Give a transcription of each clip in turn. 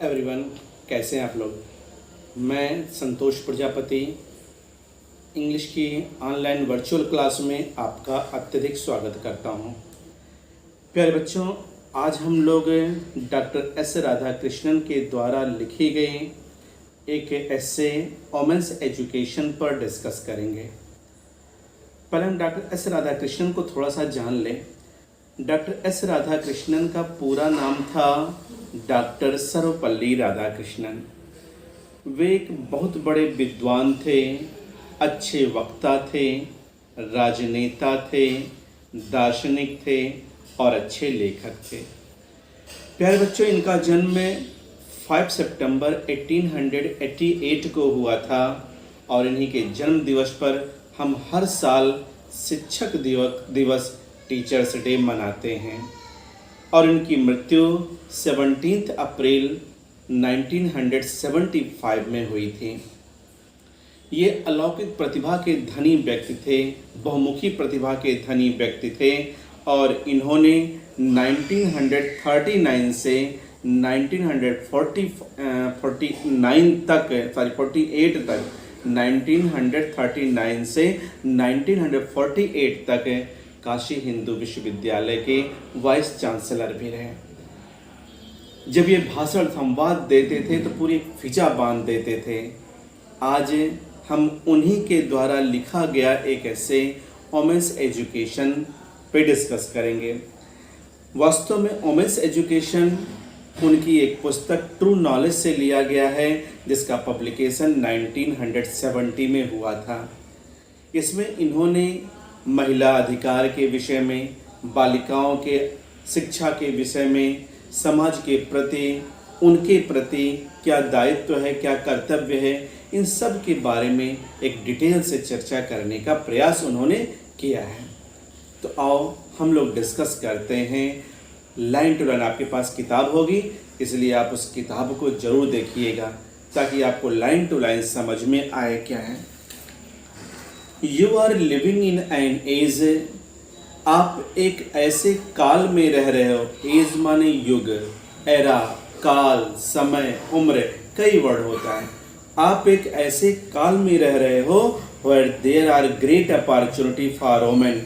Everyone, कैसे हैं आप लोग। मैं संतोष प्रजापति इंग्लिश की ऑनलाइन वर्चुअल क्लास में आपका अत्यधिक स्वागत करता हूं। प्यारे बच्चों, आज हम लोग डॉक्टर एस राधाकृष्णन के द्वारा लिखी गई एक एस्से वोमेन्स एजुकेशन पर डिस्कस करेंगे। पहले हम डॉक्टर एस राधाकृष्णन को थोड़ा सा जान लें। डॉक्टर एस राधाकृष्णन का पूरा नाम था डॉक्टर सर्वपल्ली राधाकृष्णन। वे एक बहुत बड़े विद्वान थे, अच्छे वक्ता थे, राजनेता थे, दार्शनिक थे और अच्छे लेखक थे। प्यारे बच्चों, इनका जन्म 5 सितंबर 1888 को हुआ था और इन्हीं के जन्म दिवस पर हम हर साल शिक्षक दिवस टीचर्स डे मनाते हैं और इनकी मृत्यु 17 अप्रैल 1975 में हुई थी। ये अलौकिक प्रतिभा के धनी व्यक्ति थे, बहुमुखी प्रतिभा के धनी व्यक्ति थे और इन्होंने 1939 से 1939 से 1948 तक काशी हिंदू विश्वविद्यालय के वाइस चांसलर भी रहे। जब ये भाषण संवाद देते थे तो पूरी फिजा बांध देते थे। आज हम उन्हीं के द्वारा लिखा गया एक ऐसे वोमेन्स एजुकेशन पे डिस्कस करेंगे। वास्तव में वोमेन्स एजुकेशन उनकी एक पुस्तक ट्रू नॉलेज से लिया गया है, जिसका पब्लिकेशन 1970 में हुआ था। इसमें इन्होंने महिला अधिकार के विषय में, बालिकाओं के शिक्षा के विषय में, समाज के प्रति, उनके प्रति क्या दायित्व है, क्या कर्तव्य है, इन सब के बारे में एक डिटेल से चर्चा करने का प्रयास उन्होंने किया है। तो आओ हम लोग डिस्कस करते हैं। लाइन टू लाइन आपके पास किताब होगी, इसलिए आप उस किताब को जरूर देखिएगा ताकि आपको लाइन टू लाइन समझ में आए क्या है। You are living in an age, आप एक ऐसे काल में रह रहे हो। एज माने युग, एरा, काल, समय, उम्र, कई वर्ड होता है। आप एक ऐसे काल में रह रहे हो where there are great opportunity for women,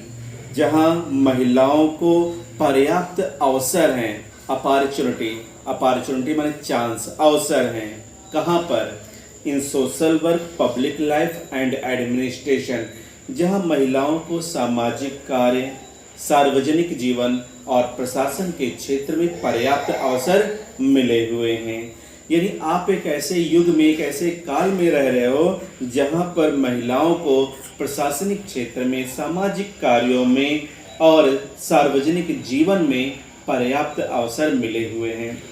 जहाँ महिलाओं को पर्याप्त अवसर हैं। अपॉर्चुनिटी माने चांस, अवसर हैं। कहाँ पर? In social work, public life and administration, जहाँ महिलाओं को सामाजिक कार्य, सार्वजनिक जीवन और प्रशासन के क्षेत्र में पर्याप्त अवसर मिले हुए हैं। यानी आप एक ऐसे युग में, एक ऐसे काल में रह रहे हो जहाँ पर महिलाओं को प्रशासनिक क्षेत्र में, सामाजिक कार्यों में और सार्वजनिक जीवन में पर्याप्त अवसर मिले हुए हैं।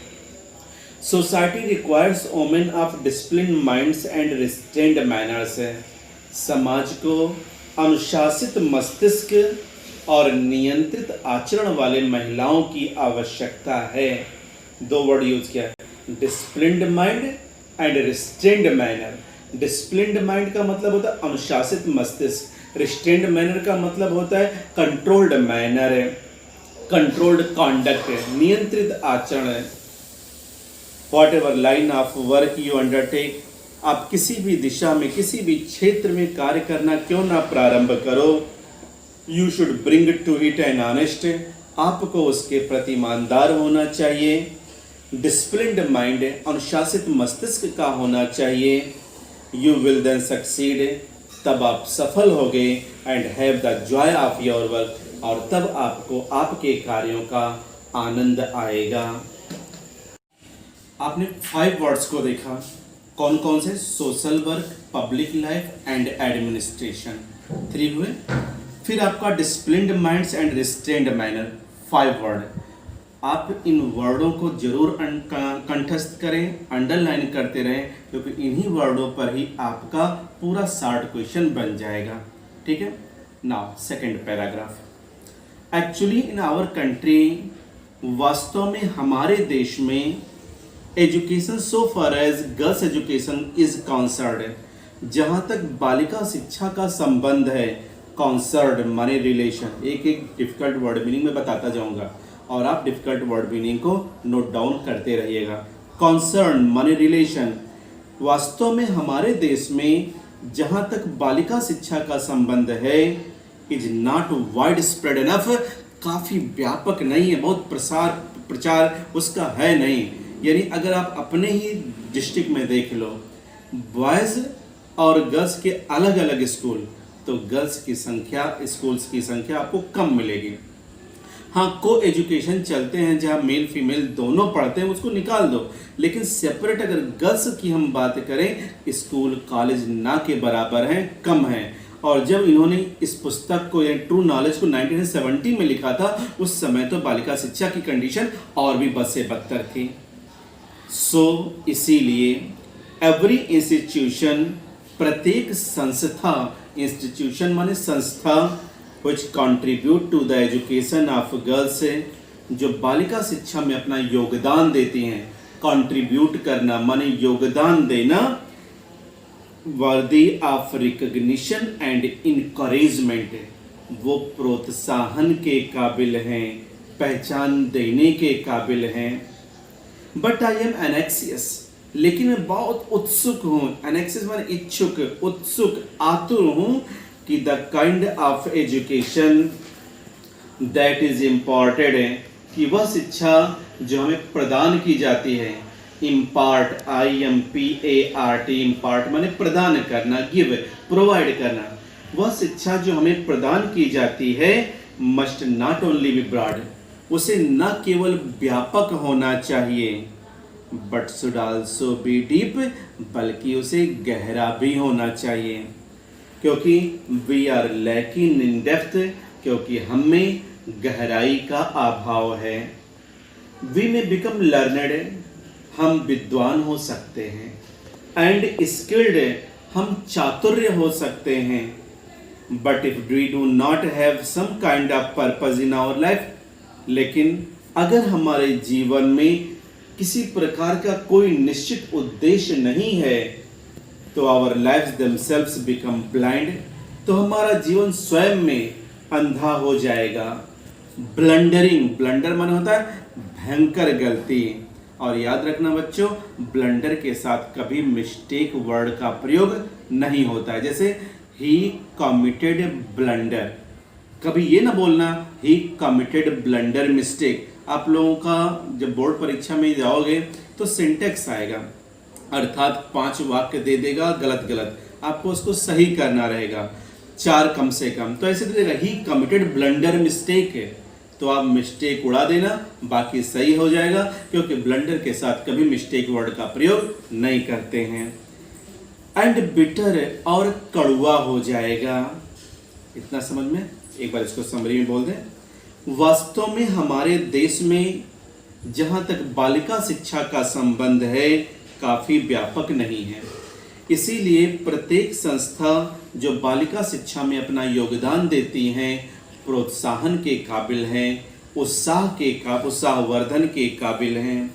Society requires women of discipline minds and restrained manners. समाज को अनुशासित मस्तिष्क और नियंत्रित आचरण वाले महिलाओं की आवश्यकता है। दो वर्ड यूज किया है, disciplined mind and restrained manner. Disciplined mind का मतलब होता है अनुशासित मस्तिष्क, रिस्ट्रेन्ड मैनर का मतलब होता है कंट्रोल्ड मैनर, कंट्रोल्ड कॉन्डक्ट, नियंत्रित आचरण। What ever line of work you undertake, आप किसी भी दिशा में, किसी भी क्षेत्र में कार्य करना क्यों ना प्रारंभ करो, you should bring to it an honest, आपको उसके प्रति ईमानदार होना चाहिए। डिसिप्लिन्ड माइंड, अनुशासित मस्तिष्क का होना चाहिए। यू विल देन सक्सीड, तब आप सफल होगे। And have the Joy of your work, और तब आपको आपके कार्यों का आनंद आएगा। आपने 5 वर्ड्स को देखा, कौन कौन से? Social work, public life and administration, 3 हुए। फिर आपका disciplined minds and restrained manner, 5 word. आप इन वर्डों को जरूर कंठस्थ करें, अंडरलाइन करते रहें, क्योंकि इन्हीं वर्डों पर ही आपका पूरा शॉर्ट क्वेश्चन बन जाएगा। ठीक है। Now second paragraph. Actually in our country, वास्तव में हमारे देश में, education so far as girls education is concerned, जहाँ तक बालिका शिक्षा का संबंध है, कंसर्न्ड माने रिलेशन। एक एक डिफिकल्ट वर्ड मीनिंग में बताता जाऊंगा और आप डिफिकल्ट वर्ड मीनिंग को नोट डाउन करते रहिएगा। concern money relation। वास्तव में हमारे देश में जहाँ तक बालिका शिक्षा का संबंध है is not wide spread enough, काफ़ी व्यापक नहीं है, बहुत प्रचार उसका है नहीं। यानी अगर आप अपने ही डिस्ट्रिक्ट में देख लो, बॉयज़ और गर्ल्स के अलग अलग स्कूल, तो गर्ल्स की संख्या, स्कूल्स की संख्या आपको कम मिलेगी। हाँ, को एजुकेशन चलते हैं जहाँ मेल फीमेल दोनों पढ़ते हैं, उसको निकाल दो, लेकिन सेपरेट अगर गर्ल्स की हम बात करें, स्कूल कॉलेज ना के बराबर हैं, कम हैं। और जब इन्होंने इस पुस्तक को, यानी ट्रू नॉलेज को 1970 में लिखा था, उस समय तो बालिका शिक्षा की कंडीशन और भी बद से बदतर थी। सो इसीलिए एवरी इंस्टीट्यूशन, प्रत्येक संस्था, इंस्टीट्यूशन माने संस्था, which contribute to the education of girls, जो बालिका शिक्षा में अपना योगदान देती हैं। कंट्रीब्यूट करना माने योगदान देना, worthy of recognition and encouragement, वो प्रोत्साहन के काबिल हैं, पहचान देने के काबिल हैं। बट आई एम एनेक्सियस, लेकिन मैं बहुत उत्सुक हूँ। एनेक्सियस माने इच्छुक, उत्सुक, आतुर हूँ कि the kind of education that is imported है, कि वह शिक्षा जो हमें प्रदान की जाती है, इम्पार्ट, IMPART, इम्पार्ट माने प्रदान करना, गिव, प्रोवाइड करना, वह शिक्षा जो हमें प्रदान की जाती है must not only be broad, उसे न केवल व्यापक होना चाहिए, but should also be deep, बल्कि उसे गहरा भी होना चाहिए। क्योंकि we are lacking in depth, क्योंकि हम में गहराई का अभाव है। वी में बिकम लर्नड, हम विद्वान हो सकते हैं, एंड स्किल्ड, हम चातुर्य हो सकते हैं, but if we do not have some kind of purpose in our life, लेकिन अगर हमारे जीवन में किसी प्रकार का कोई निश्चित उद्देश्य नहीं है, तो our lives themselves become blind, तो हमारा जीवन स्वयं में अंधा हो जाएगा। ब्लंडरिंग, ब्लंडर माने होता है भयंकर गलती, और याद रखना बच्चों, ब्लंडर के साथ कभी मिस्टेक वर्ड का प्रयोग नहीं होता है। जैसे ही कमिटेड ब्लंडर, कभी ये ना बोलना ही कमिटेड ब्लंडर मिस्टेक। आप लोगों का जब बोर्ड परीक्षा में जाओगे तो सिंटेक्स आएगा, अर्थात 5 वाक्य दे देगा गलत गलत, आपको उसको सही करना रहेगा, 4 कम से कम, तो ऐसे देगा ही कमिटेड ब्लंडर मिस्टेक है, तो आप मिस्टेक उड़ा देना, बाकी सही हो जाएगा, क्योंकि ब्लंडर के साथ कभी मिस्टेक वर्ड का प्रयोग नहीं करते हैं। एंड बिटर, और कड़वा हो जाएगा। इतना समझ में, एक बार इसको समरी में बोल दें। वास्तव में हमारे देश में जहाँ तक बालिका शिक्षा का संबंध है काफ़ी व्यापक नहीं है, इसीलिए प्रत्येक संस्था जो बालिका शिक्षा में अपना योगदान देती हैं प्रोत्साहन के काबिल हैं, उत्साहवर्धन के काबिल हैं।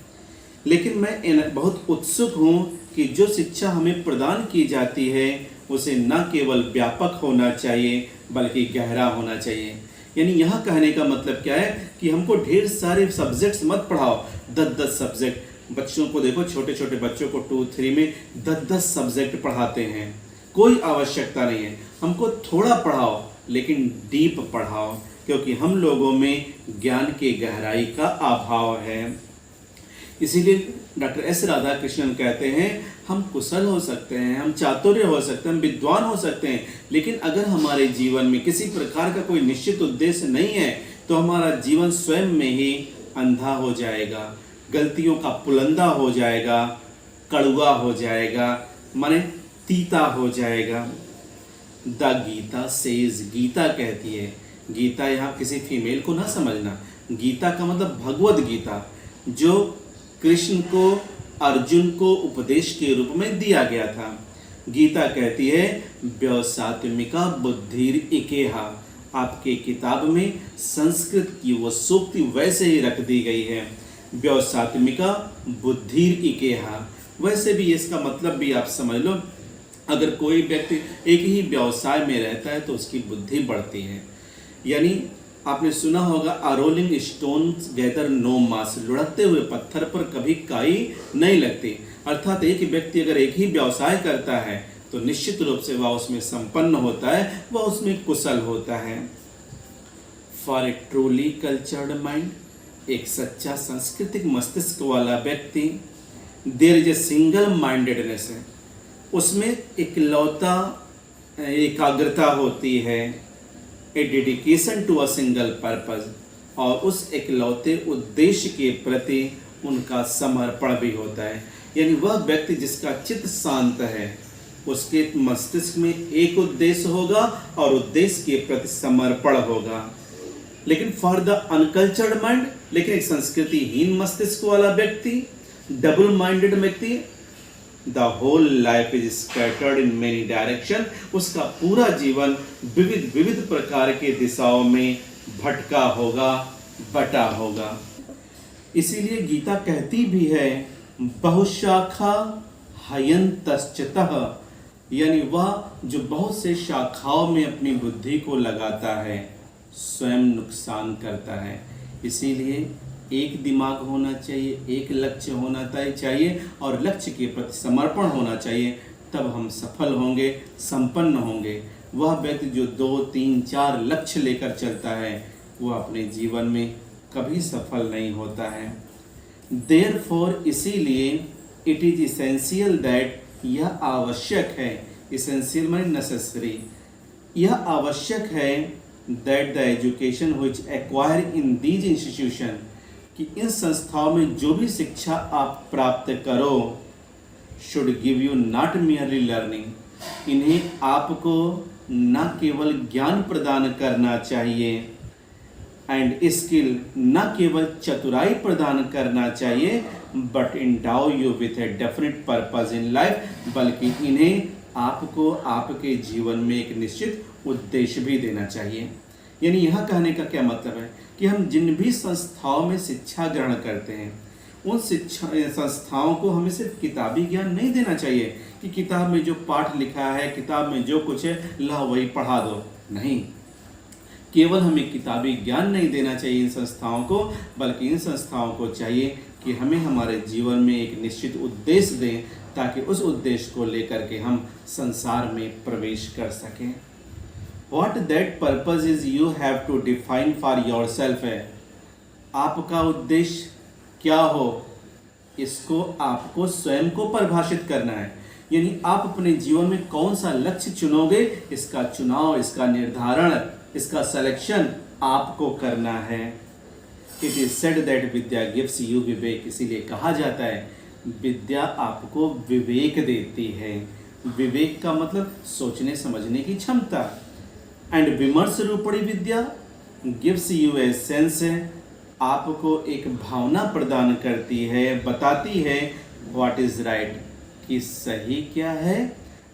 लेकिन मैं बहुत उत्सुक हूँ कि जो शिक्षा हमें प्रदान की जाती है उसे न केवल व्यापक होना चाहिए बल्कि गहरा होना चाहिए। यानी यहाँ कहने का मतलब क्या है कि हमको ढेर सारे सब्जेक्ट्स मत पढ़ाओ, 10-10 सब्जेक्ट। बच्चों को देखो, छोटे छोटे बच्चों को 2-3 में 10-10 सब्जेक्ट पढ़ाते हैं, कोई आवश्यकता नहीं है। हमको थोड़ा पढ़ाओ लेकिन डीप पढ़ाओ, क्योंकि हम लोगों में ज्ञान की गहराई का अभाव है। इसीलिए डॉक्टर एस राधाकृष्णन कहते हैं हम कुशल हो सकते हैं, हम चातुर्य हो सकते हैं, हम विद्वान हो सकते हैं, लेकिन अगर हमारे जीवन में किसी प्रकार का कोई निश्चित उद्देश्य नहीं है तो हमारा जीवन स्वयं में ही अंधा हो जाएगा, गलतियों का पुलंदा हो जाएगा, कड़वा हो जाएगा, माने तीता हो जाएगा। द गीता सेज, गीता कहती है, गीता यहाँ किसी फीमेल को ना समझना, गीता का मतलब भगवद गीता, जो कृष्ण को अर्जुन को उपदेश के रूप में दिया गया था। गीता कहती है व्यवसात्मिका बुद्धिर इकेहा, आपके किताब में संस्कृत की वो सूक्ति वैसे ही रख दी गई है, व्यवसात्मिका बुद्धिर इकेहा। वैसे भी इसका मतलब भी आप समझ लो, अगर कोई व्यक्ति एक ही व्यवसाय में रहता है तो उसकी बुद्धि बढ़ती है। यानी आपने सुना होगा, अ रोलिंग स्टोन्स गैदर नो मास, लुढ़कते हुए पत्थर पर कभी काई नहीं लगती। अर्थात एक व्यक्ति अगर एक ही व्यवसाय करता है तो निश्चित रूप से वह उसमें संपन्न होता है, वह उसमें कुशल होता है। For a truly cultured mind, एक सच्चा सांस्कृतिक मस्तिष्क वाला व्यक्ति, there is a single mindedness है, उसमें इकलौता एकाग्रता होती है, a dedication to a single purpose, और उस इकलौते उद्देश्य के प्रति उनका समर्पण भी होता है। यानी वह व्यक्ति जिसका चित्त शांत है, उसके मस्तिष्क में एक उद्देश्य होगा और उद्देश्य के प्रति समर्पण होगा। लेकिन फॉर द अनकल्चर्ड माइंड, लेकिन एक संस्कृतिहीन मस्तिष्क वाला व्यक्ति, डबल माइंडेड व्यक्ति, the whole life is scattered in many direction, उसका पूरा जीवन विविध विविध प्रकार के दिशाओं में भटका होगा, बटा होगा। इसीलिए गीता कहती भी है, बहुशाखा हयन्तश्चतः, यानी वह जो बहुत से शाखाओं में अपनी बुद्धि को लगाता है स्वयं नुकसान करता है। इसीलिए एक दिमाग होना चाहिए, एक लक्ष्य होना चाहिए और लक्ष्य के प्रति समर्पण होना चाहिए, तब हम सफल होंगे, संपन्न होंगे। वह व्यक्ति जो 2, 3, 4 लक्ष्य लेकर चलता है वह अपने जीवन में कभी सफल नहीं होता है। देयरफॉर, इसीलिए इट इज इसेंशियल दैट, यह आवश्यक है, इसेंशियल माने नेसेसरी, यह आवश्यक है that the education which acquire in these institution, कि इन संस्थाओं में जो भी शिक्षा आप प्राप्त करो, should give you not merely learning, इन्हें आपको न केवल ज्ञान प्रदान करना चाहिए, एंड स्किल, न केवल चतुराई प्रदान करना चाहिए, but endow you with a definite purpose in life, बल्कि इन्हें आपको आपके जीवन में एक निश्चित उद्देश्य भी देना चाहिए। यानी यह कहने का क्या मतलब है कि हम जिन भी संस्थाओं में शिक्षा ग्रहण करते हैं, उन शिक्षा संस्थाओं को हमें सिर्फ किताबी ज्ञान नहीं देना चाहिए कि किताब में जो पाठ लिखा है, किताब में जो कुछ है ला वही पढ़ा दो, नहीं। केवल हमें किताबी ज्ञान नहीं देना चाहिए इन संस्थाओं को, बल्कि इन संस्थाओं को चाहिए कि हमें हमारे जीवन में एक निश्चित उद्देश्य दें, ताकि उस उद्देश्य को लेकर के हम संसार में प्रवेश कर सकें। What that purpose is you have to define for yourself है। आपका उद्देश्य क्या हो, इसको आपको स्वयं को परिभाषित करना है। यानी आप अपने जीवन में कौन सा लक्ष्य चुनोगे, इसका चुनाव, इसका निर्धारण, इसका सिलेक्शन आपको करना है। It is said that vidya gives you vivek, इसीलिए कहा जाता है विद्या आपको विवेक देती है। विवेक का मतलब सोचने समझने की क्षमता। एंड विमर्श रूपणी विद्या गिव्स यू ए सेंस, आपको एक भावना प्रदान करती है, बताती है व्हाट इज राइट, कि सही क्या है,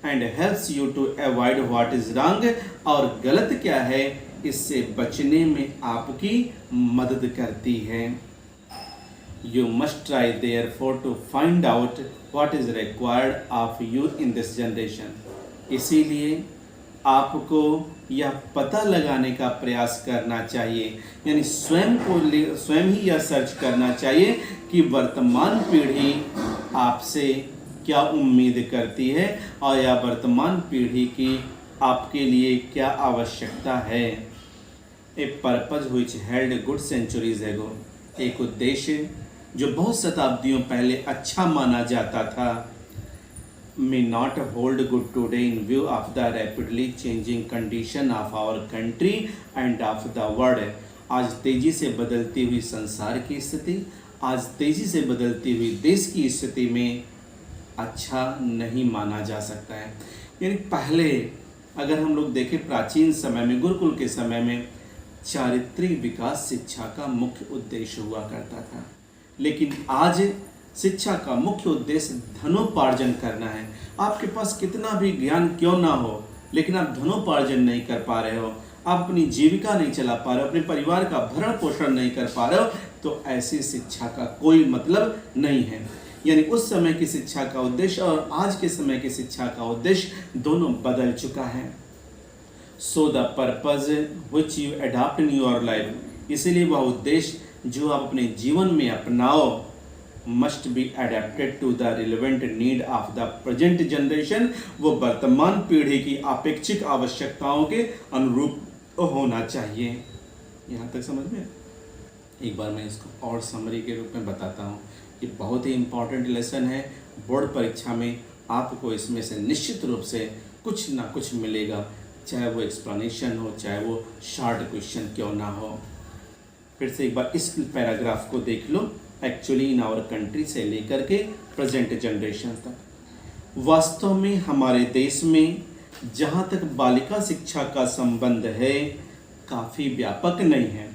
and helps you to avoid what is wrong, और गलत क्या है इससे बचने में आपकी मदद करती है। You must try therefore to find out what is required of you in this generation, इसीलिए आपको यह पता लगाने का प्रयास करना चाहिए, यानी स्वयं ही यह सर्च करना चाहिए कि वर्तमान पीढ़ी आपसे क्या उम्मीद करती है और या वर्तमान पीढ़ी की आपके लिए क्या आवश्यकता है। A purpose which held good centuries ago, एक उद्देश्य जो बहुत शताब्दियों पहले अच्छा माना जाता था, may not hold good today in view of the rapidly changing condition of our country and of the world। आज तेजी से बदलती हुई संसार की स्थिति, आज तेजी से बदलती हुई देश की स्थिति में अच्छा नहीं माना जा सकता है। यानी पहले अगर हम लोग देखें, प्राचीन समय में, गुरुकुल के समय में चारित्रिक विकास शिक्षा का मुख्य उद्देश्य हुआ करता था, लेकिन आज शिक्षा का मुख्य उद्देश्य धनोपार्जन करना है। आपके पास कितना भी ज्ञान क्यों ना हो, लेकिन आप धनोपार्जन नहीं कर पा रहे हो, आप अपनी जीविका नहीं चला पा रहे हो, अपने परिवार का भरण पोषण नहीं कर पा रहे हो, तो ऐसी शिक्षा का कोई मतलब नहीं है। यानी उस समय की शिक्षा का उद्देश्य और आज के समय की शिक्षा का उद्देश्य दोनों बदल चुका है। So the purpose which you adopt in your life, इसीलिए वह उद्देश्य जो आप अपने जीवन में अपनाओ must be adapted to the relevant need of the present generation, वो वर्तमान पीढ़ी की अपेक्षित आवश्यकताओं के अनुरूप होना चाहिए। यहाँ तक समझ में? एक बार मैं इसको और समरी के रूप में बताता हूँ। ये बहुत ही इम्पॉर्टेंट लेसन है, बोर्ड परीक्षा में आपको इसमें से निश्चित रूप से कुछ ना कुछ मिलेगा, चाहे वो एक्सप्लेनेशन हो, चाहे वो शॉर्ट क्वेश्चन क्यों ना हो। फिर से एक बार इस पैराग्राफ को देख लो। एक्चुअली इन आवर कंट्री से लेकर के प्रेजेंट जनरेशन तक, वास्तव में हमारे देश में जहाँ तक बालिका शिक्षा का संबंध है काफ़ी व्यापक नहीं है।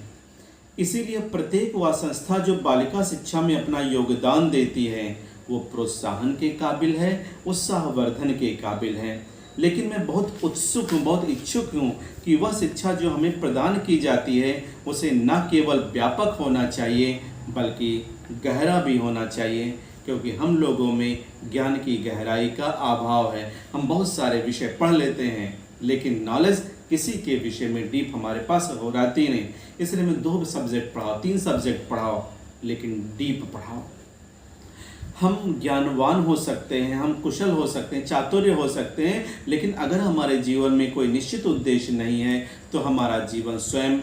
इसीलिए प्रत्येक वह संस्था जो बालिका शिक्षा में अपना योगदान देती है वो प्रोत्साहन के काबिल है, उत्साहवर्धन के काबिल है। लेकिन मैं बहुत उत्सुक हूँ, बहुत इच्छुक हूँ कि वह शिक्षा जो हमें प्रदान की जाती है उसे न केवल व्यापक होना चाहिए बल्कि गहरा भी होना चाहिए, क्योंकि हम लोगों में ज्ञान की गहराई का अभाव है। हम बहुत सारे विषय पढ़ लेते हैं लेकिन नॉलेज किसी के विषय में डीप हमारे पास हो रहती नहीं। इसलिए मैं 2 सब्जेक्ट पढ़ाओ, 3 सब्जेक्ट पढ़ाओ, लेकिन डीप पढ़ाओ। हम ज्ञानवान हो सकते हैं, हम कुशल हो सकते हैं, चातुर्य हो सकते हैं, लेकिन अगर हमारे जीवन में कोई निश्चित उद्देश्य नहीं है तो हमारा जीवन स्वयं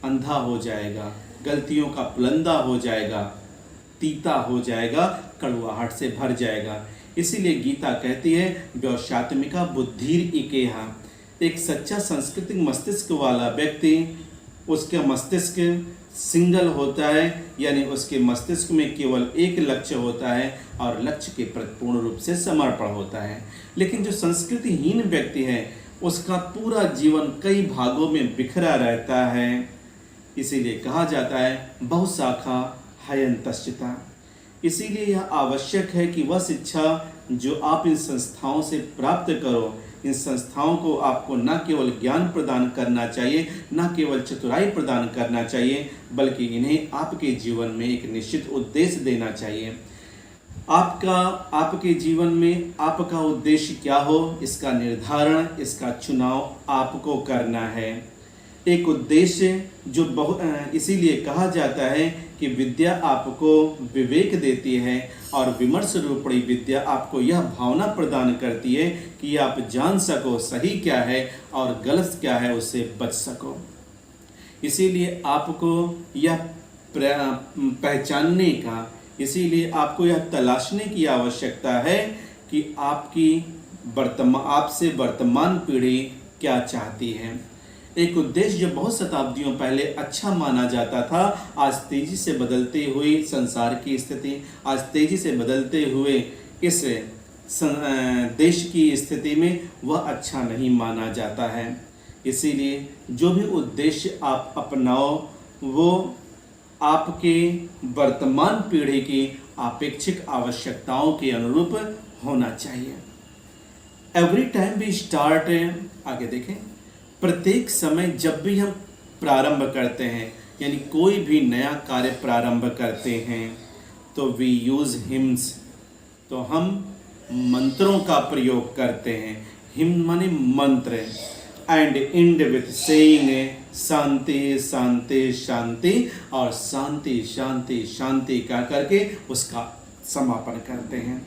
अंधा हो जाएगा, गलतियों का पुलंदा हो जाएगा, तीता हो जाएगा, कड़वाहट से भर जाएगा। इसीलिए गीता कहती है व्यवसात्मिका बुद्धिर इकेहा, एक सच्चा सांस्कृतिक मस्तिष्क वाला व्यक्ति, उसका मस्तिष्क सिंगल होता है, यानी उसके मस्तिष्क में केवल एक लक्ष्य होता है और लक्ष्य के प्रति पूर्ण रूप से समर्पण होता है। लेकिन जो संस्कृतिहीन व्यक्ति है उसका पूरा जीवन कई भागों में बिखरा रहता है। इसीलिए कहा जाता है बहुशाखा हयंतश्चिता। इसीलिए यह आवश्यक है कि वह शिक्षा जो आप इन संस्थाओं से प्राप्त करो, इन संस्थाओं को आपको न केवल ज्ञान प्रदान करना चाहिए, न केवल चतुराई प्रदान करना चाहिए, बल्कि इन्हें आपके जीवन में एक निश्चित उद्देश्य देना चाहिए। आपके जीवन में आपका उद्देश्य क्या हो, इसका निर्धारण, इसका चुनाव आपको करना है। एक उद्देश्य जो इसीलिए कहा जाता है कि विद्या आपको विवेक देती है और विमर्श रूपी विद्या आपको यह भावना प्रदान करती है कि आप जान सको सही क्या है और गलत क्या है, उससे बच सको। इसीलिए आपको यह पहचानने का, इसीलिए आपको यह तलाशने की आवश्यकता है कि आपसे वर्तमान पीढ़ी क्या चाहती है। एक उद्देश्य जो बहुत शताब्दियों पहले अच्छा माना जाता था, आज तेजी से बदलते हुए संसार की स्थिति, आज तेजी से बदलते हुए इस देश की स्थिति में वह अच्छा नहीं माना जाता है। इसीलिए जो भी उद्देश्य आप अपनाओ वो आपके वर्तमान पीढ़ी की अपेक्षित आवश्यकताओं के अनुरूप होना चाहिए। एवरी टाइम वी स्टार्ट, आगे देखें, प्रत्येक समय जब भी हम प्रारंभ करते हैं, यानी कोई भी नया कार्य प्रारंभ करते हैं, तो वी यूज़ हिम्स, तो हम मंत्रों का प्रयोग करते हैं। हिम माने मंत्र, एंड एंड विथ सेइंग शांति शांति शांति, और शांति शांति शांति कह करके उसका समापन करते हैं।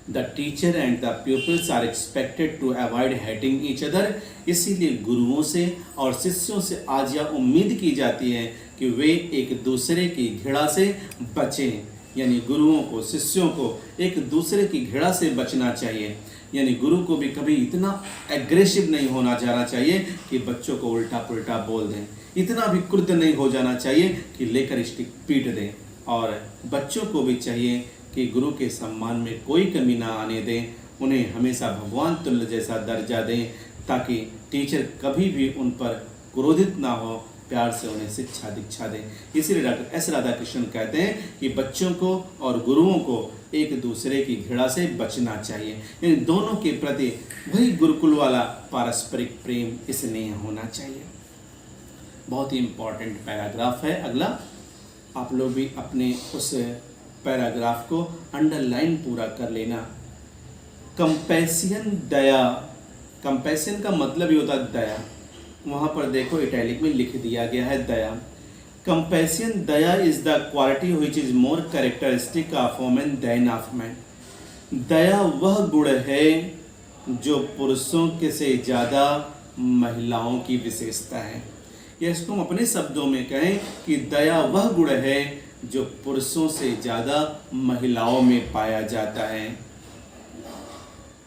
The teacher and the pupils are expected to avoid hating each other। इसीलिए गुरुओं से और शिष्यों से आज यह उम्मीद की जाती है कि वे एक दूसरे की घृणा से बचें, यानी गुरुओं को, शिष्यों को एक दूसरे की घृणा से बचना चाहिए। यानी गुरु को भी कभी इतना एग्रेसिव नहीं होना जाना चाहिए कि बच्चों को उल्टा पुल्टा बोल दें, इतना भी क्रुद्ध नहीं हो जाना चाहिए कि लेकर स्टिक पीट दें, और बच्चों को भी चाहिए कि गुरु के सम्मान में कोई कमी ना आने दें, उन्हें हमेशा भगवान तुल्य जैसा दर्जा दें, ताकि टीचर कभी भी उन पर क्रोधित ना हो, प्यार से उन्हें शिक्षा दीक्षा दें। इसीलिए डॉक्टर एस राधाकृष्णन कहते हैं कि बच्चों को और गुरुओं को एक दूसरे की घृणा से बचना चाहिए, यानी दोनों के प्रति वही गुरुकुल वाला पारस्परिक प्रेम, स्नेह होना चाहिए। बहुत ही इम्पोर्टेंट पैराग्राफ है अगला, आप लोग भी अपने उस पैराग्राफ को अंडरलाइन पूरा कर लेना। कंपैशन, दया, कंपैशन का मतलब ही होता है दया। वहाँ पर देखो इटैलिक में लिख दिया गया है दया। Compassion daya is the quality which is more characteristic of women than of man. दया वह गुण है जो पुरुषों के से ज़्यादा महिलाओं की विशेषता है। या इसको हम अपने शब्दों में कहें कि दया वह गुण है जो पुरुषों से ज़्यादा महिलाओं में पाया जाता है।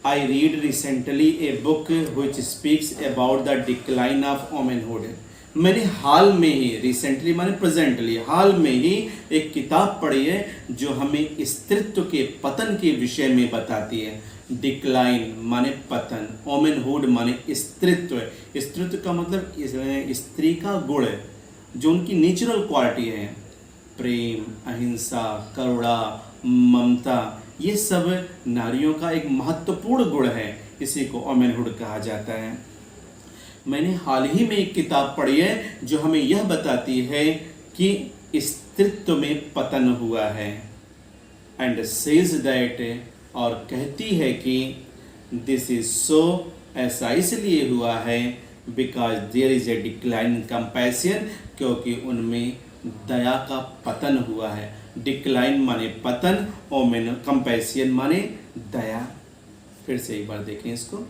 I read recently a book which speaks about the decline of womanhood. मैंने हाल में ही रिसेंटली माने प्रेजेंटली हाल में ही एक किताब पढ़ी है जो हमें स्त्रीत्व के पतन के विषय में बताती है। डिक्लाइन माने पतन, वोमेनहुड माने स्त्रीत्व। स्त्रीत्व का मतलब स्त्री का गुण जो उनकी नेचुरल क्वालिटी है, प्रेम, अहिंसा, करुणा, ममता, ये सब नारियों का एक महत्वपूर्ण गुण है। इसी को वोमेनहुड कहा जाता है। मैंने हाल ही में एक किताब पढ़ी है जो हमें यह बताती है कि स्त्रीत्व में पतन हुआ है। एंड सेज दैट, और कहती है कि दिस इज सो, ऐसा इसलिए हुआ है because there is a decline in compassion, क्योंकि उनमें दया का पतन हुआ है। डिक्लाइन माने पतन, ओमेन कंपैशन माने दया। फिर से एक बार देखें इसको।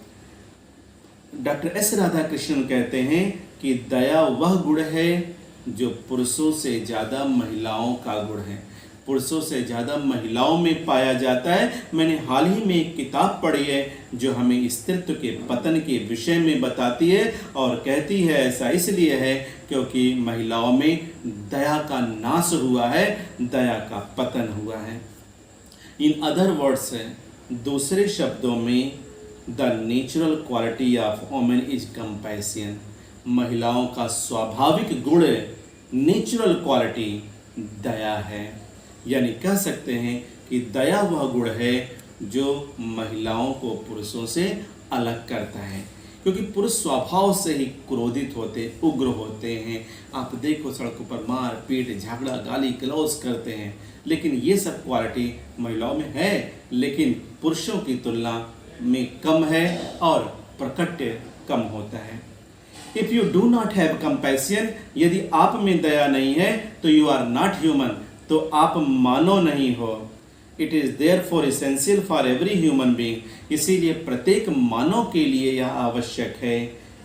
डॉक्टर एस राधाकृष्णन कहते हैं कि दया वह गुण है जो पुरुषों से ज़्यादा महिलाओं का गुण है, पुरुषों से ज़्यादा महिलाओं में पाया जाता है। मैंने हाल ही में एक किताब पढ़ी है जो हमें स्त्रीत्व के पतन के विषय में बताती है और कहती है ऐसा इसलिए है क्योंकि महिलाओं में दया का नाश हुआ है, दया का पतन हुआ है। इन अदर वर्ड्स, दूसरे शब्दों में, the natural quality of women is compassion. महिलाओं का स्वाभाविक गुण, नेचुरल क्वालिटी दया है। यानी कह सकते हैं कि दया वह गुण है जो महिलाओं को पुरुषों से अलग करता है, क्योंकि पुरुष स्वभाव से ही क्रोधित होते, उग्र होते हैं। आप देखो सड़कों पर मार पीट, झगड़ा, गाली गलौज करते हैं, लेकिन ये सब क्वालिटी महिलाओं में है, लेकिन पुरुषों की तुलना में कम है और प्रकट कम होता है। If you do not have compassion, यदि आप में दया नहीं है तो यू आर नॉट ह्यूमन, तो आप मानव नहीं हो। It is there for essential for every human being, इसीलिए प्रत्येक मानव के लिए यह आवश्यक है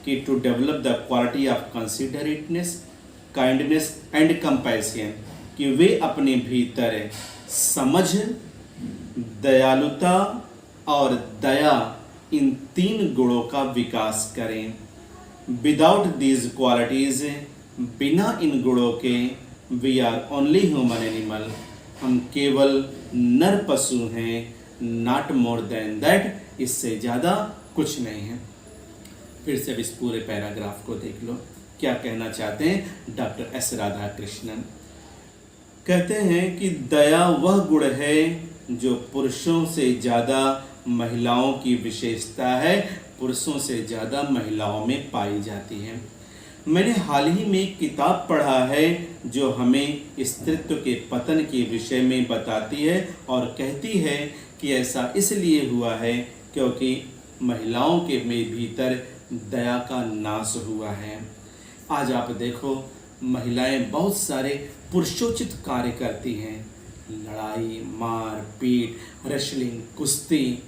कि to develop the quality of considerateness, kindness and compassion, कि वे अपने भीतर समझ, दयालुता और दया, इन तीन गुणों का विकास करें। विदाउट दीज क्वालिटीज, बिना इन गुणों के, we are only human animal, हम केवल नर पशु हैं, नॉट मोर देन दैट, इससे ज़्यादा कुछ नहीं है। फिर से इस पूरे पैराग्राफ को देख लो, क्या कहना चाहते हैं डॉक्टर एस राधाकृष्णन। कहते हैं कि दया वह गुण है जो पुरुषों से ज़्यादा महिलाओं की विशेषता है, पुरुषों से ज़्यादा महिलाओं में पाई जाती है। मैंने हाल ही में एक किताब पढ़ा है जो हमें स्त्रीत्व के पतन के विषय में बताती है और कहती है कि ऐसा इसलिए हुआ है क्योंकि महिलाओं के में भीतर दया का नाश हुआ है। आज आप देखो महिलाएं बहुत सारे पुरुषोचित कार्य करती हैं, लड़ाई, मार पीट, रेसलिंग, कुश्ती,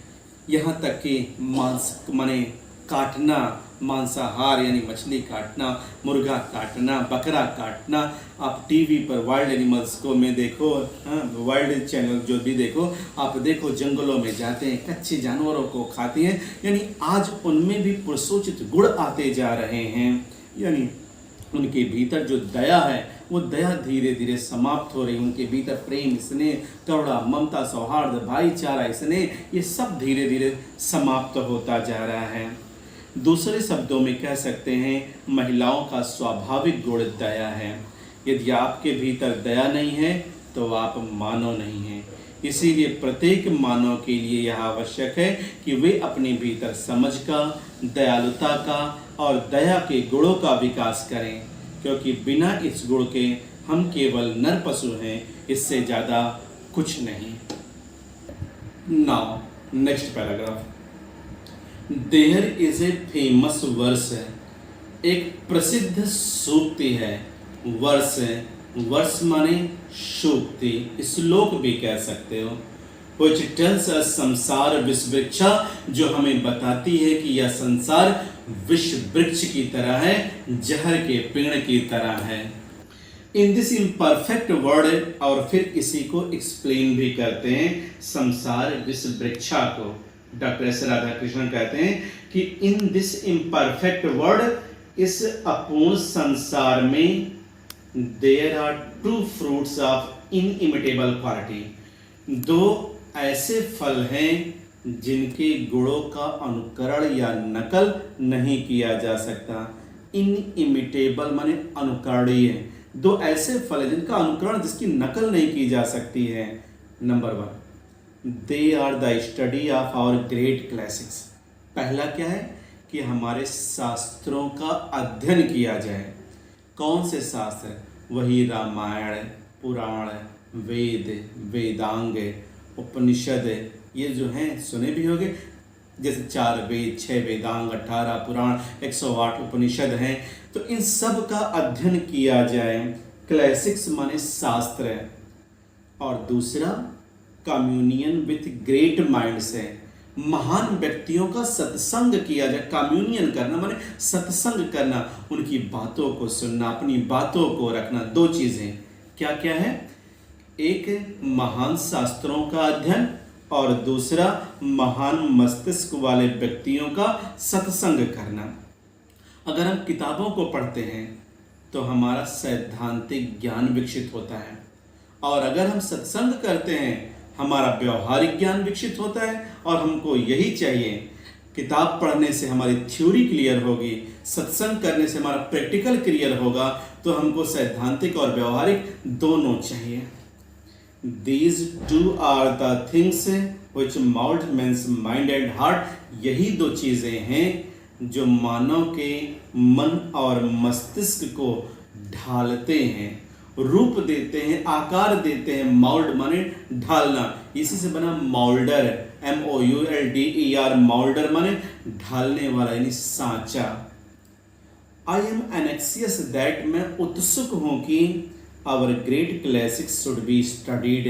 यहाँ तक कि मांस माने काटना, मांसाहार यानी मछली काटना, मुर्गा काटना, बकरा काटना। आप टीवी पर वाइल्ड एनिमल्स को में देखो, वाइल्ड चैनल जो भी देखो, आप देखो जंगलों में जाते हैं, कच्चे जानवरों को खाते हैं। यानी आज उनमें भी पुरुषोचित गुण आते जा रहे हैं, यानी उनके भीतर जो दया है वो दया धीरे धीरे समाप्त हो रही। उनके भीतर प्रेम, स्नेह, करुणा, ममता, सौहार्द, भाईचारा, स्नेह, ये सब धीरे धीरे समाप्त होता जा रहा है। दूसरे शब्दों में कह सकते हैं महिलाओं का स्वाभाविक गुण दया है। यदि आपके भीतर दया नहीं है तो आप मानव नहीं हैं। इसीलिए प्रत्येक मानव के लिए यह आवश्यक है कि वे अपने भीतर समझ का, दयालुता का और दया के गुणों का विकास करें, क्योंकि बिना इस गुण के हम केवल नर पशु हैं, इससे ज़्यादा कुछ नहीं। Now next paragraph. There is a famous verse है, एक प्रसिद्ध सूक्ति है। वर्स है, वर्स माने सूक्ति, श्लोक भी कह सकते हो। which tells us संसार विश्व वृक्षा, जो हमें बताती है कि यह संसार विश्व वृक्ष की तरह है, जहर के पेड़ की तरह है। इन दिस इम्परफेक्ट वर्ड, और फिर इसी को एक्सप्लेन भी करते हैं संसार विश्व वृक्षा को। डॉक्टर एस राधाकृष्णन कहते हैं कि इन दिस इम्परफेक्ट वर्ड, इस अपूर्ण संसार में there are two fruits of inimitable quality, दो ऐसे फल हैं जिनके गुणों का अनुकरण या नकल नहीं किया जा सकता। इनइमिटेबल माने अनुकरणीय, दो ऐसे फल हैं जिनका अनुकरण, जिसकी नकल नहीं की जा सकती है। Number 1, they are the study of our great classics. पहला क्या है कि हमारे शास्त्रों का अध्ययन किया जाए। कौन से शास्त्र? वही रामायण, पुराण, वेद, वेदांग, उपनिषद, ये जो हैं सुने भी होंगे, जैसे 4 वेद, 6 वेदांग, 18 पुराण, 108 उपनिषद हैं। तो इन सब का अध्ययन किया जाए। क्लासिक्स माने शास्त्र। और दूसरा कम्युनियन विथ ग्रेट माइंड्स है, महान व्यक्तियों का सत्संग किया जाए। कम्युनियन करना माने सत्संग करना, उनकी बातों को सुनना, अपनी बातों को रखना। 2 चीज़ें क्या क्या है? एक महान शास्त्रों का अध्ययन, और दूसरा महान मस्तिष्क वाले व्यक्तियों का सत्संग करना। अगर हम किताबों को पढ़ते हैं तो हमारा सैद्धांतिक ज्ञान विकसित होता है, और अगर हम सत्संग करते हैं हमारा व्यवहारिक ज्ञान विकसित होता है। और हमको यही चाहिए, किताब पढ़ने से हमारी थ्योरी क्लियर होगी, सत्संग करने से हमारा प्रैक्टिकल क्लियर होगा। तो हमको सैद्धांतिक और व्यवहारिक दोनों चाहिए। These two are the things which mold man's mind and heart. यही 2 चीज़ें हैं जो मानव के मन और मस्तिष्क को ढालते हैं, रूप देते हैं, आकार देते हैं। माउल्ड माने ढालना, इसी से बना मोल्डर, MOULDER। मोल्डर माने ढालने वाला, यानी सांचा। आई एम एनेक्सियस दैट, मैं उत्सुक हूँ कि our great classics should be studied,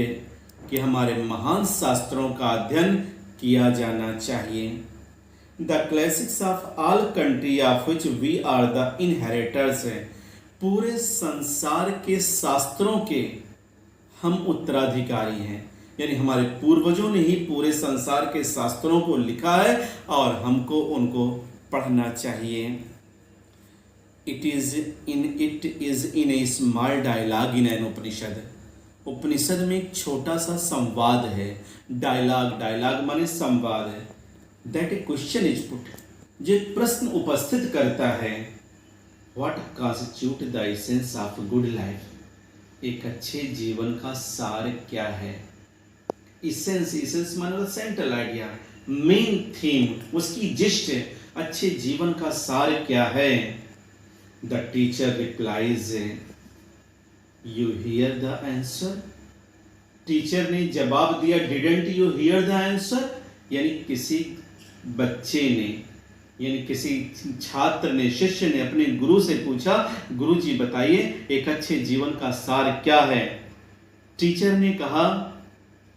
कि हमारे महान शास्त्रों का अध्ययन किया जाना चाहिए। The classics of all country of which we are the inheritors है, पूरे संसार के शास्त्रों के हम उत्तराधिकारी हैं। यानी हमारे पूर्वजों ने ही पूरे संसार के शास्त्रों को लिखा है और हमको उनको पढ़ना चाहिए। It is in a small dialogue in an उपनिषद। उपनिषद में एक छोटा सा संवाद है। डायलॉग माने संवाद है। That a question is put, जो एक प्रश्न उपस्थित करता है। What constitute the essence of good life? एक अच्छे जीवन का सार क्या है? Essence माने सेंट्रल आइडिया, मेन थीम, उसकी जिस्ट, अच्छे जीवन का सार क्या है? The teacher replies, you hear the answer? Teacher ने जवाब दिया, didn't you hear the answer? यानी किसी बच्चे ने, यानी किसी छात्र ने, शिष्य ने अपने गुरु से पूछा, गुरुजी बताइए एक अच्छे जीवन का सार क्या है? टीचर ने कहा,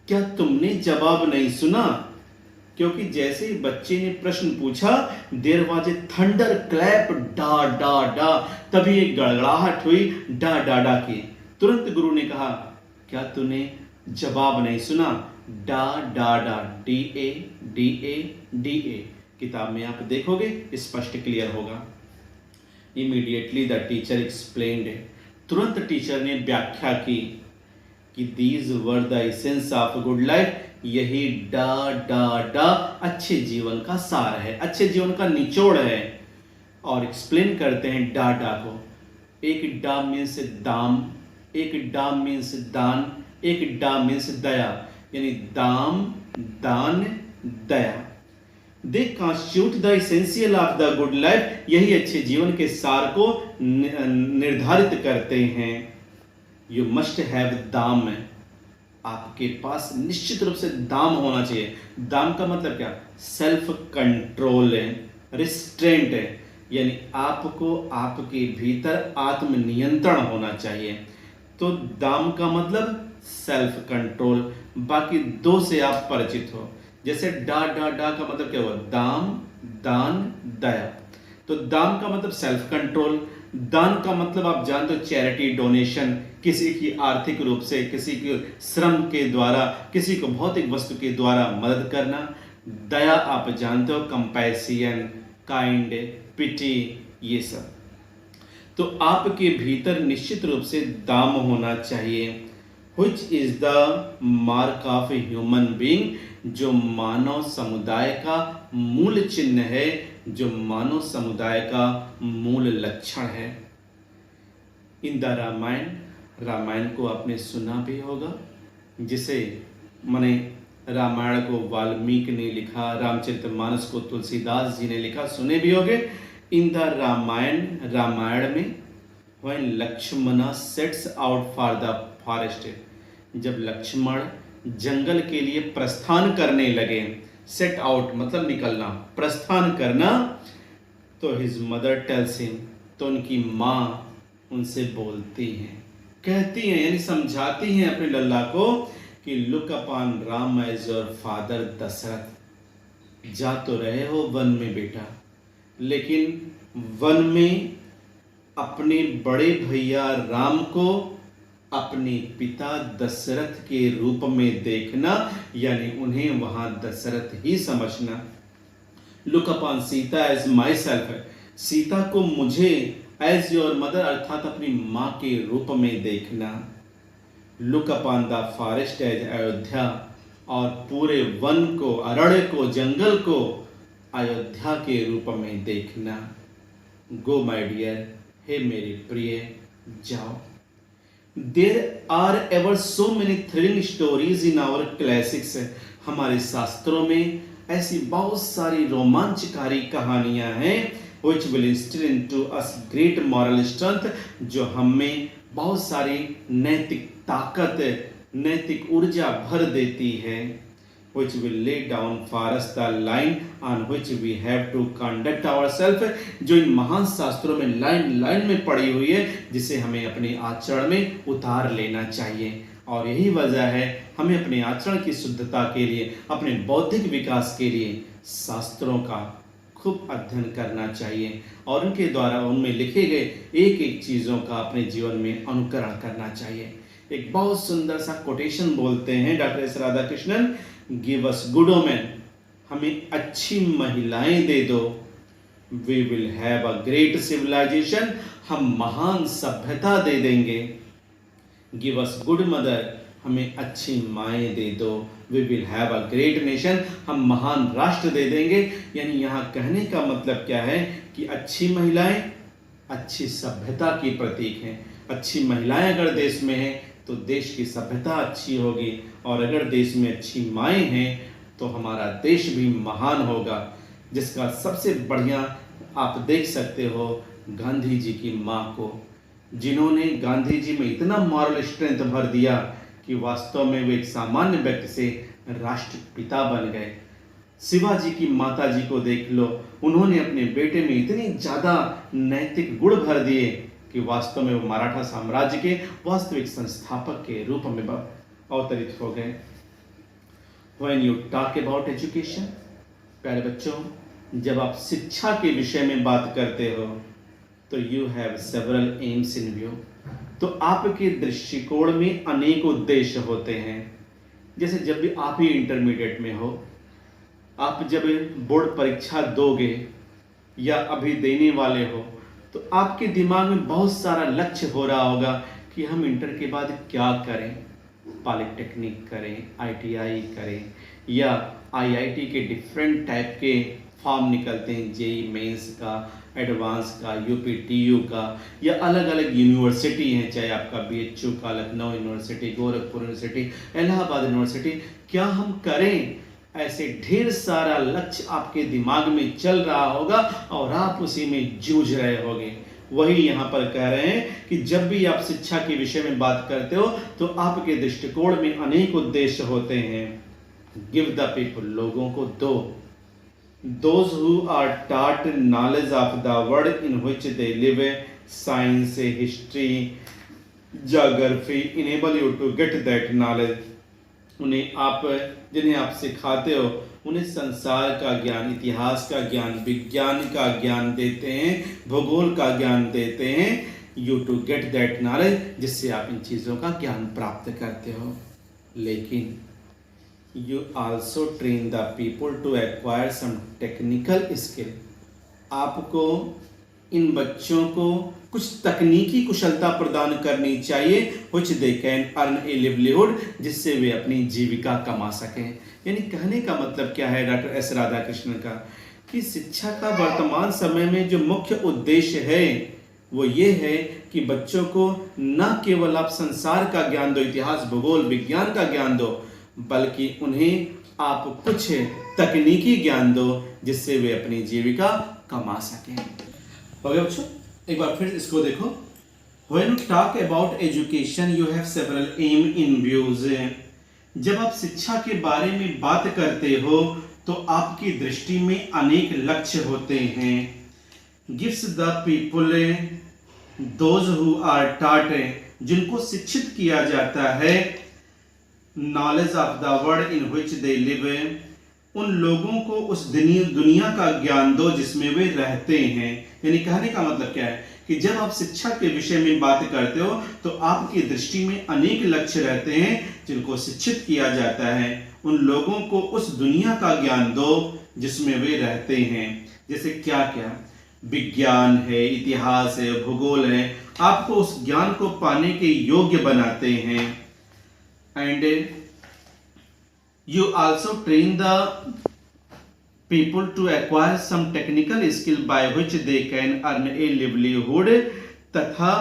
क्या तुमने जवाब नहीं सुना? क्योंकि जैसे ही बच्चे ने प्रश्न पूछा, there was a thunder clap, डा डा डा, तभी एक गड़गड़ाहट हुई, डा डा डा की। तुरंत गुरु ने कहा, क्या तूने जवाब नहीं सुना? डा डा डा, DA DA DA। किताब में आप देखोगे स्पष्ट क्लियर होगा। इमीडिएटली द टीचर एक्सप्लेन्ड, तुरंत टीचर ने व्याख्या की कि these were the essence of good life, यही डा डा डा अच्छे जीवन का सार है, अच्छे जीवन का निचोड़ है। और एक्सप्लेन करते हैं डा डा को। एक डा मीन्स दाम, एक डा मीन्स दान, एक डा मीन्स दया, यानी दाम, दान, दया। They constitute the essential of the good life, यही अच्छे जीवन के सार को निर्धारित करते हैं। यू मस्ट हैव दाम, आपके पास निश्चित रूप से दाम होना चाहिए। दाम का मतलब क्या? सेल्फ कंट्रोल है, रिस्ट्रेंट है, यानी आपको आपके भीतर आत्मनियंत्रण होना चाहिए। तो दाम का मतलब सेल्फ कंट्रोल। बाकी दो से आप परिचित हो, जैसे डा डा डा का मतलब क्या हुआ? दाम, दान, दया। तो दाम का मतलब सेल्फ कंट्रोल, दान का मतलब आप जानते हो चैरिटी, डोनेशन, किसी की आर्थिक रूप से, किसी के श्रम के द्वारा, किसी को भौतिक वस्तु के द्वारा मदद करना। दया आप जानते हो कंपैशन, काइंड, पिटी, ये सब। तो आपके भीतर निश्चित रूप से दाम होना चाहिए। Which is the mark of a human being, जो मानव समुदाय का मूल चिन्ह है, जो मानव समुदाय का मूल लक्षण है। इन द रामायण, रामायण को आपने सुना भी होगा, जिसे माने रामायण को वाल्मीकि ने लिखा, रामचरितमानस को तुलसीदास जी ने लिखा, सुने भी होंगे। इन द रामायण, रामायण में when Lakshman sets out for the forest, जब लक्ष्मण जंगल के लिए प्रस्थान करने लगे, सेट आउट मतलब निकलना, प्रस्थान करना, तो हिज मदर टेल्स हिम, तो उनकी माँ उनसे बोलती हैं, कहती हैं, यानी समझाती हैं अपने लल्ला को कि look upon Ram as your father Dasharath. जा तो रहे हो वन में बेटा, लेकिन वन में अपने बड़े भैया राम को अपने पिता दशरथ के रूप में देखना, यानी उन्हें वहां दशरथ ही समझना। Look upon Sita as myself, Sita को मुझे एज योर मदर अर्थात अपनी माँ के रूप में देखना। Look upon the forest as Ayodhya, और पूरे वन को, अरण्य को, जंगल को अयोध्या के रूप में देखना। गो माई डियर, हे मेरे प्रिय, जाओ। There are ever so many thrilling stories in our classics, हमारे शास्त्रों में ऐसी बहुत सारी रोमांचकारी कहानियां हैं, which will instill into us great moral strength, जो हमें बहुत सारी नैतिक ताकत, नैतिक ऊर्जा भर देती है। which will lay down for us the line on which we have to conduct ourselves, जो इन महान शास्त्रों में लाइन लाइन में पड़ी हुई है, जिसे हमें अपने आचरण में उतार लेना चाहिए। और यही वजह है हमें अपने आचरण की शुद्धता के लिए, अपने बौद्धिक विकास के लिए शास्त्रों का खूब अध्ययन करना चाहिए, और उनके द्वारा उनमें लिखे गए एक एक चीज़ों का अपने जीवन में अनुकरण करना चाहिए। एक बहुत सुंदर सा कोटेशन बोलते हैं doctor S Radhakrishnan, give us good women, हमें अच्छी महिलाएं दे दो, we will have a great civilization, हम महान सभ्यता दे देंगे। गिव अस गुड मदर, हमें अच्छी माएँ दे दो, we will have a great nation, हम महान राष्ट्र दे देंगे। यानी यहाँ कहने का मतलब क्या है कि अच्छी महिलाएं अच्छी सभ्यता की प्रतीक हैं। अच्छी महिलाएं अगर देश में हैं तो देश की सभ्यता अच्छी होगी, और अगर देश में अच्छी माएँ हैं तो हमारा देश भी महान होगा। जिसका सबसे बढ़िया आप देख सकते हो गांधी जी की माँ को, जिन्होंने गांधी जी में इतना मॉरल स्ट्रेंथ भर दिया कि वास्तव में वे एक सामान्य व्यक्ति से राष्ट्रपिता बन गए। शिवाजी की माता जी को देख लो, उन्होंने अपने बेटे में इतनी ज़्यादा नैतिक गुण भर दिए कि वास्तव में वो मराठा साम्राज्य के वास्तविक संस्थापक के रूप में अवतरित हो गए। When you talk about education, प्यारे बच्चों, जब आप शिक्षा के विषय में बात करते हो तो you have several aims in view, तो आपके दृष्टिकोण में अनेक उद्देश्य होते हैं। जैसे जब भी आप ही इंटरमीडिएट में हो, आप जब बोर्ड परीक्षा दोगे या अभी देने वाले हो, तो आपके दिमाग में बहुत सारा लक्ष्य हो रहा होगा कि हम इंटर के बाद क्या करें, पॉलिटेक्निक करें, आईटीआई करें, या आईआईटी के डिफरेंट टाइप के फॉर्म निकलते हैं, जेई मेंस का, एडवांस का, यूपीटीयू का, या अलग अलग यूनिवर्सिटी हैं, चाहे आपका बीएचयू का, Lucknow university, Gorakhpur university, Allahabad university, क्या हम करें? ऐसे ढेर सारा लक्ष्य आपके दिमाग में चल रहा होगा और आप उसी में जूझ रहे होगे। वही यहाँ पर कह रहे हैं कि जब भी आप शिक्षा के विषय में बात करते हो तो आपके दृष्टिकोण में अनेक उद्देश्य होते हैं। गिव द पीपल, लोगों को दो। Those who are taught knowledge of the world in which they live, science, history, geography, enable you to get that knowledge. जिन्हें आप सिखाते हो उन्हें संसार का ज्ञान, इतिहास का ज्ञान, विज्ञान का ज्ञान देते हैं, भूगोल का ज्ञान देते हैं। You to get that knowledge, जिससे आप इन चीज़ों का ज्ञान प्राप्त करते हो। लेकिन you also train the people to acquire some technical skill. आपको इन बच्चों को कुछ तकनीकी कुशलता प्रदान करनी चाहिए which they can earn a livelihood, जिससे वे अपनी जीविका कमा सकें। यानी कहने का मतलब क्या है डॉक्टर एस राधाकृष्णन का, कि शिक्षा का वर्तमान समय में जो मुख्य उद्देश्य है वो ये है कि बच्चों को न केवल आप संसार का ज्ञान दो, इतिहास, भूगोल, विज्ञान का ज्ञान दो, बल्कि उन्हें आप कुछ तकनीकी ज्ञान दो जिससे वे अपनी जीविका कमा सकें। हो गया बच्चों, एक बार फिर इसको देखो। When you talk about education, you have several aim in views. जब आप शिक्षा के बारे में बात करते हो तो आपकी दृष्टि में अनेक लक्ष्य होते हैं। Gives the people, those who are taught, जिनको शिक्षित किया जाता है, knowledge of the world in which they live, उन लोगों को उस दुनिया का ज्ञान दो जिसमें वे रहते हैं। यानी कहने का मतलब क्या है कि जब आप शिक्षा के विषय में बात करते हो तो आपकी दृष्टि में अनेक लक्ष्य रहते हैं जिनको शिक्षित किया जाता है। उन लोगों को उस दुनिया का ज्ञान दो जिसमें वे रहते हैं। जैसे क्या क्या, विज्ञान है, इतिहास है, भूगोल है, आपको उस ज्ञान को पाने के योग्य बनाते हैं। And you also train the people to acquire some technical skill by which they can earn a livelihood, तथा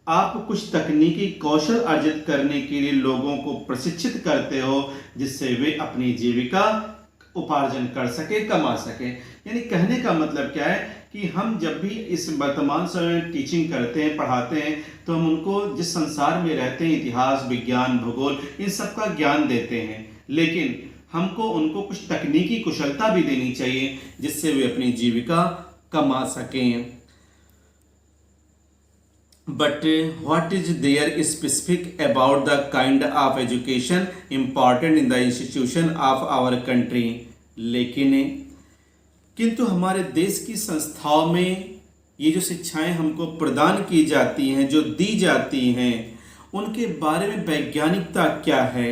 आप कुछ तकनीकी कौशल अर्जित करने के लिए लोगों को प्रशिक्षित करते हो जिससे वे अपनी जीविका उपार्जन कर सके, कमा सके। यानी कहने का मतलब क्या है कि हम जब भी इस वर्तमान समय में टीचिंग करते हैं, पढ़ाते हैं, तो हम उनको जिस संसार में रहते हैं, इतिहास, विज्ञान, भूगोल, इन सब का ज्ञान देते हैं, लेकिन हमको उनको कुछ तकनीकी कुशलता भी देनी चाहिए जिससे वे अपनी जीविका कमा सकें। But what is there specific about the kind of education important in the institution of our country? किंतु हमारे देश की संस्थाओं में ये जो शिक्षाएं हमको प्रदान की जाती हैं, जो दी जाती हैं, उनके बारे में वैज्ञानिकता क्या है?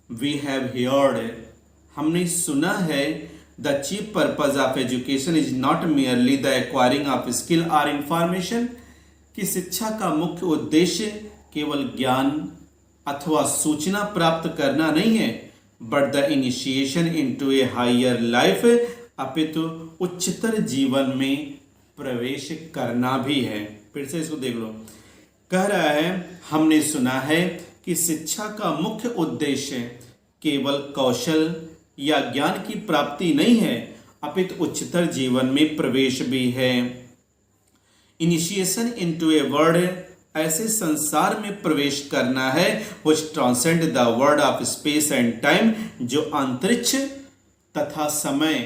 We have heard, हमने सुना है, the chief purpose of education is not merely the acquiring of skill or information, कि शिक्षा का मुख्य उद्देश्य केवल ज्ञान अथवा सूचना प्राप्त करना नहीं है, but the initiation into a higher life, अपितु उच्चतर जीवन में प्रवेश करना भी है। फिर से इसको देख लो, कह रहा है हमने सुना है कि शिक्षा का मुख्य उद्देश्य केवल कौशल या ज्ञान की प्राप्ति नहीं है, अपितु उच्चतर जीवन में प्रवेश भी है। इनिशिएशन इनटू ए वर्ल्ड, ऐसे संसार में प्रवेश करना है which transcend the world of space and time, जो अंतरिक्ष तथा समय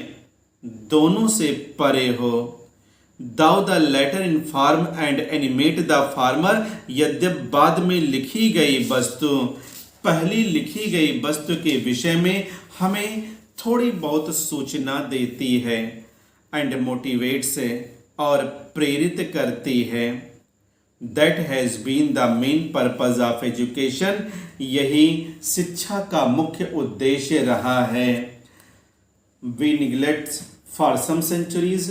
दोनों से परे हो। Thou the latter inform and animate the farmer, यद्यप बाद में लिखी गई वस्तु पहली लिखी गई वस्तु के विषय में हमें थोड़ी बहुत सूचना देती है, and motivates, और प्रेरित करती है। That has been the main purpose of education, यही शिक्षा का मुख्य उद्देश्य रहा है। We neglect for some centuries,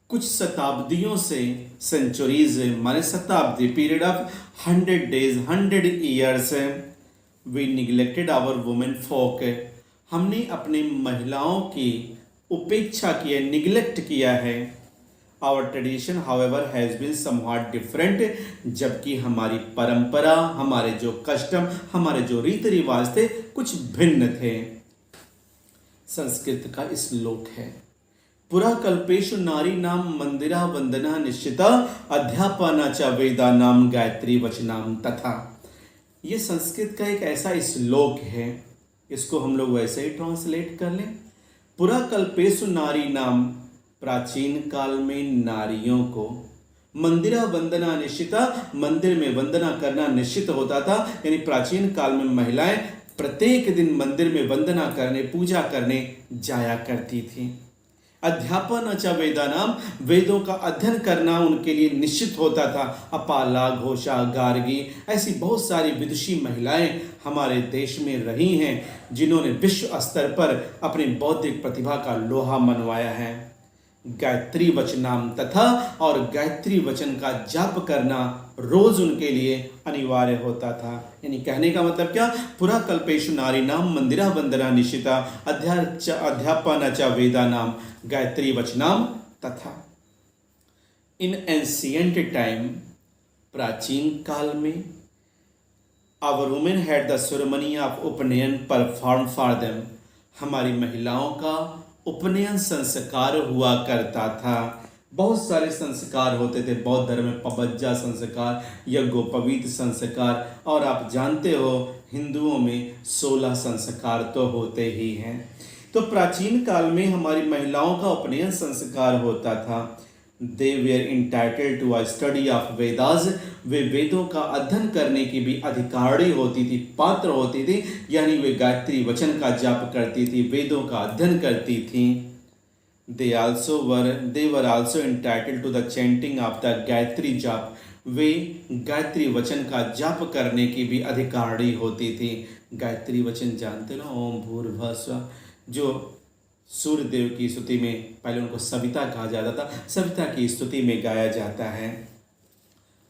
कुछ शताब्दियों से, centuries माने शताब्दी, period of 100 days, 100 years, we neglected our women folk, हमने अपने महिलाओं की उपेक्षा की है, निगलेक्ट किया है। Our tradition however has been somewhat different, जबकि हमारी परंपरा, हमारे जो कस्टम, हमारे जो रीति रिवाज थे कुछ भिन्न थे। संस्कृत का श्लोक है, पुरा कल्पेषु नारी नाम मंदिरा वंदना निश्चिता अध्यापना च वेदा नाम गायत्री वचनाम तथा। ये संस्कृत का एक ऐसा श्लोक है, इसको हम लोग वैसे ही ट्रांसलेट कर लें। पुरा कल्पेषु नारी नाम, प्राचीन काल में नारियों को, मंदिरा वंदना निश्चिता, मंदिर में वंदना करना निश्चित होता था। यानी प्राचीन काल में महिलाएं प्रत्येक दिन मंदिर में वंदना करने, पूजा करने जाया करती थी। अध्यापन च वेदानाम, वेदों का अध्ययन करना उनके लिए निश्चित होता था। अपाला, घोषा, गार्गी, ऐसी बहुत सारी विदुषी महिलाएं हमारे देश में रही हैं जिन्होंने विश्व स्तर पर अपनी बौद्धिक प्रतिभा का लोहा मनवाया है। गायत्री वचनाम तथा, और गायत्री वचन का जाप करना रोज उनके लिए अनिवार्य होता था। यानी कहने का मतलब क्या, पुरा कल्पेषु नारी नाम मंदिरा वंदना निश्चिता अध्यापन च वेदा नाम गायत्री वचनाम तथा। इन एंशियंट टाइम, प्राचीन काल में, our women had the ceremony of upanayana perform for them, हमारी महिलाओं का उपनयन संस्कार हुआ करता था। बहुत सारे संस्कार होते थे बौद्ध धर्म में, पबज्जा संस्कार, यज्ञोपवीत संस्कार, और आप जानते हो हिंदुओं में 16 संस्कार तो होते ही हैं। तो प्राचीन काल में हमारी महिलाओं का उपनयन संस्कार होता था। They were entitled to a study of Vedas, वे वेदों का अध्ययन करने की भी अधिकारी होती थी, पात्र होती थी। यानी वे गायत्री वचन का जाप करती थी, वेदों का अध्ययन करती थी। They were also entitled to the chanting of the Gayatri jaap, वे गायत्री वचन का जाप करने की भी अधिकारी होती थी। गायत्री वचन जानते ना, ओम भूर्भुवः स्वः, जो सूर्य देव की स्तुति में, पहले उनको सविता कहा जाता था, सविता की स्तुति में गाया जाता है।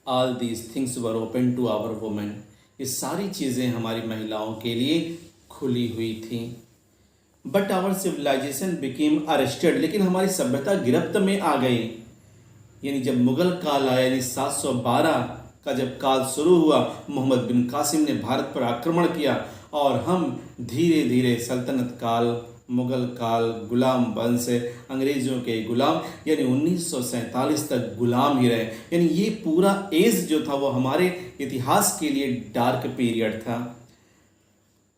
All these things were open to our women, ये सारी चीज़ें हमारी महिलाओं के लिए खुली हुई थी। But our civilization became arrested, लेकिन हमारी सभ्यता गिरफ्त में आ गई। यानी जब मुगल काल आया, यानी 712 का जब काल शुरू हुआ, मोहम्मद बिन कासिम ने भारत पर आक्रमण किया और हम धीरे धीरे सल्तनत काल, मुगल काल, गुलाम वंश, अंग्रेजों के गुलाम, यानी 1947 तक गुलाम ही रहे। यानी ये पूरा एज जो था वो हमारे इतिहास के लिए डार्क पीरियड था।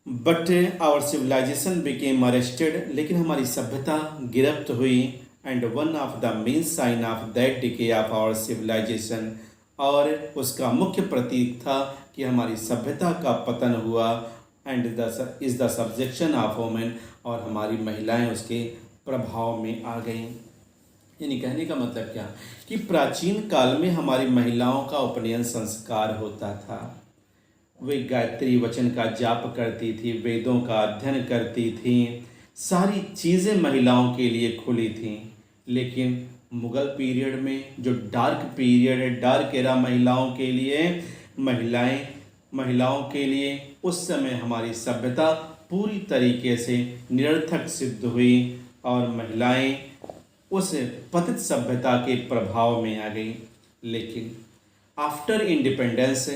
But our civilization became arrested, लेकिन हमारी सभ्यता गिरफ्त हुई। And one of the main sign of that decay of our civilization, और उसका मुख्य प्रतीक था कि हमारी सभ्यता का पतन हुआ। And is the subjection of women, और हमारी महिलाएं उसके प्रभाव में आ गईं। यानी कहने का मतलब क्या कि प्राचीन काल में हमारी महिलाओं का उपनयन संस्कार होता था। वे गायत्री वचन का जाप करती थी, वेदों का अध्ययन करती थी, सारी चीज़ें महिलाओं के लिए खुली थीं। लेकिन मुगल पीरियड में जो डार्क पीरियड है, डार्क एरा महिलाओं के लिए, महिलाओं के लिए उस समय हमारी सभ्यता पूरी तरीके से निरर्थक सिद्ध हुई और महिलाएं उस पतित सभ्यता के प्रभाव में आ गई। लेकिन आफ्टर इंडिपेंडेंस,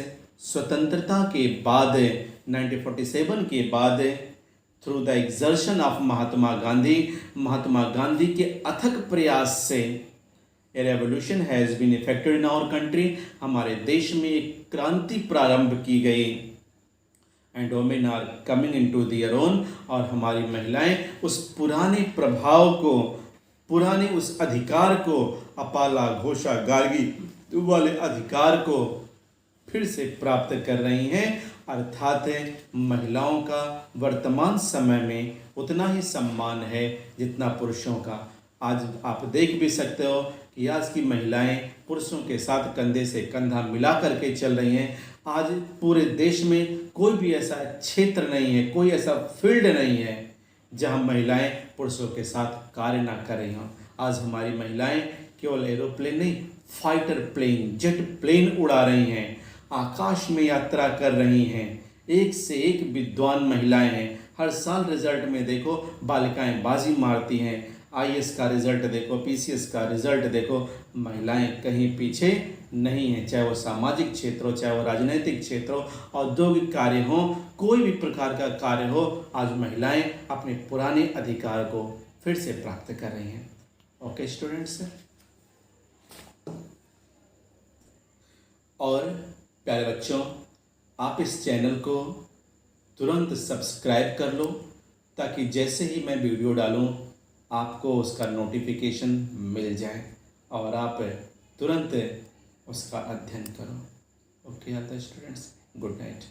स्वतंत्रता के बाद, 1947 के बाद, through the exertion of Mahatma Gandhi के अथक प्रयास से, a revolution has been effected in our country, हमारे देश में एक क्रांति प्रारंभ की गई। And women are coming into their own, और हमारी महिलाएं उस पुराने प्रभाव को, पुराने उस अधिकार को, अपाला, घोषा, गार्गी वाले अधिकार को फिर से प्राप्त कर रही हैं। अर्थात महिलाओं का वर्तमान समय में उतना ही सम्मान है जितना पुरुषों का। आज आप देख भी सकते हो कि आज की महिलाएं पुरुषों के साथ कंधे से कंधा मिला करके चल रही हैं। आज पूरे देश में कोई भी ऐसा क्षेत्र नहीं है, कोई ऐसा फील्ड नहीं है जहां महिलाएं पुरुषों के साथ कार्य ना कर रही हों। आज हमारी महिलाएं केवल एरोप्लेन नहीं, फाइटर प्लेन, जेट प्लेन उड़ा रही हैं, आकाश में यात्रा कर रही हैं। एक से एक विद्वान महिलाएं हैं। हर साल रिजल्ट में देखो बालिकाएं बाजी मारती हैं। आईएएस का रिजल्ट देखो, पीसीएस का रिजल्ट देखो, महिलाएं कहीं पीछे नहीं हैं। चाहे वो सामाजिक क्षेत्र हो, चाहे वो राजनीतिक क्षेत्र हो, औद्योगिक कार्य हो, कोई भी प्रकार का कार्य हो, आज महिलाएं अपने पुराने अधिकार को फिर से प्राप्त कर रही हैं। ओके स्टूडेंट्स, और प्यारे बच्चों, आप इस चैनल को तुरंत सब्सक्राइब कर लो ताकि जैसे ही मैं वीडियो डालूं आपको उसका नोटिफिकेशन मिल जाए और आप तुरंत उसका अध्ययन करो। ओके आता स्टूडेंट्स, गुड नाइट।